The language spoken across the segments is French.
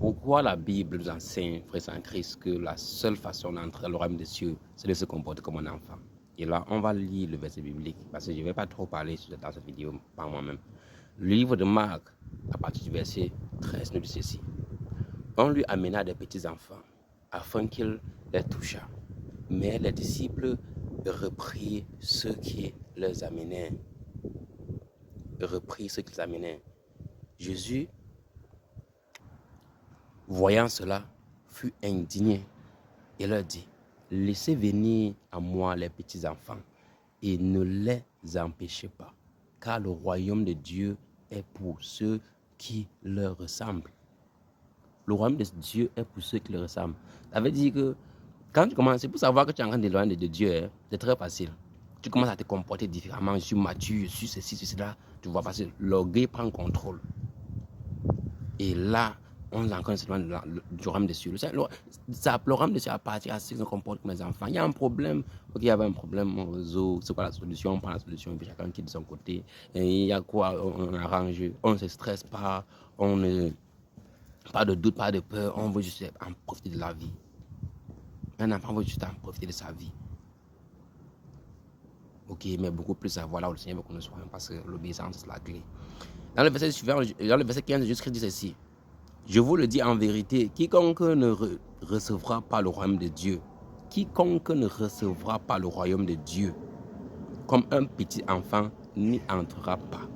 Pourquoi la Bible nous enseigne, frères en Christ, que la seule façon d'entrer dans le royaume des cieux, c'est de se comporter comme un enfant? Et là, on va lire le verset biblique, parce que je ne vais pas trop parler dans cette vidéo par moi-même. Le livre de Marc, à partir du verset 13, nous dit ceci. On lui amena des petits enfants, afin qu'il les touchât. Mais les disciples reprirent ceux qui les amenaient. Jésus, voyant cela, fut indigné et leur dit, laissez venir à moi les petits enfants et ne les empêchez pas, car le royaume de Dieu est pour ceux qui leur ressemblent. Le royaume de Dieu est pour ceux qui leur ressemblent. Ça veut dire que quand tu commences, c'est pour savoir que tu es en train d'éloigner de Dieu, c'est très facile. Tu commences à te comporter différemment, je suis mature, je suis ceci, cela, tu vois facile. L'orgueil prend contrôle. Et là, on est encore du royaume des cieux. Le royaume des cieux appartient à ceux qui se comportent comme les enfants. Il y a un problème, ok, il y avait un problème, on résout, c'est quoi la solution, on prend la solution, et puis chacun quitte de son côté. Et il y a quoi, on arrange, on ne se stresse pas, on ne, pas de doute, pas de peur, on veut juste en profiter de la vie. Un enfant veut juste en profiter de sa vie. Ok, mais beaucoup plus à voir là où le Seigneur veut qu'on soit, parce que l'obéissance, c'est la clé. Dans le verset suivant, dans le verset 15, Jésus-Christ dit ceci. Je vous le dis en vérité, quiconque ne recevra pas le royaume de Dieu, quiconque ne recevra pas le royaume de Dieu, comme un petit enfant, n'y entrera pas.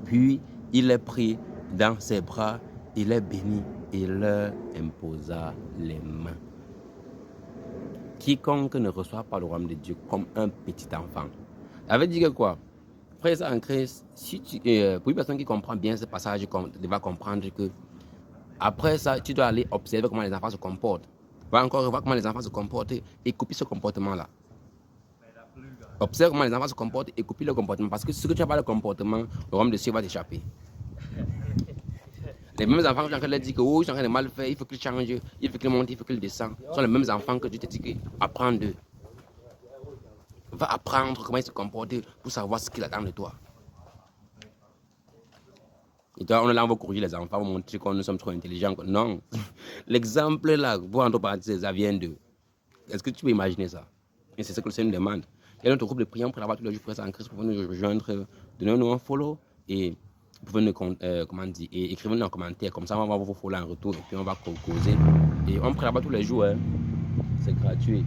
Puis il les prit dans ses bras, il les bénit et leur imposa les mains. Quiconque ne reçoit pas le royaume de Dieu comme un petit enfant. Ça veut dire que quoi? Frère en Christ, si pour une personne qui comprend bien ce passage, tu vas comprendre que après ça, tu dois aller observer comment les enfants se comportent. Va encore voir comment les enfants se comportent et copier ce comportement-là. Observe comment les enfants se comportent et copie le comportement. Parce que si tu n'as pas le comportement, le royaume de Dieu va t'échapper. Les mêmes enfants que tu es en train de dire que oh, ils sont en train de mal faire, il faut qu'ils changent, il faut qu'ils montent, il faut qu'ils descendent. Ce sont les mêmes enfants que tu te dis que apprends d'eux. Va apprendre comment ils se comportent pour savoir ce qu'ils attendent de toi. Et toi, on est là, on va corriger les enfants, on va montrer que nous sommes trop intelligents. Non. L'exemple là, pour entre parenthèses, ça vient d'eux. Est-ce que tu peux imaginer ça? Et c'est ce que le Seigneur nous demande. Il y a notre groupe de prière, on peut l'avoir tous les jours, frères en Christ, pour nous rejoindre, donnez-nous un follow et vous pouvez nous, comment dire, et écrivez-nous dans les commentaires, comme ça on va vous follow en retour et puis on va causer. Et on prie là-bas tous les jours, hein. C'est gratuit.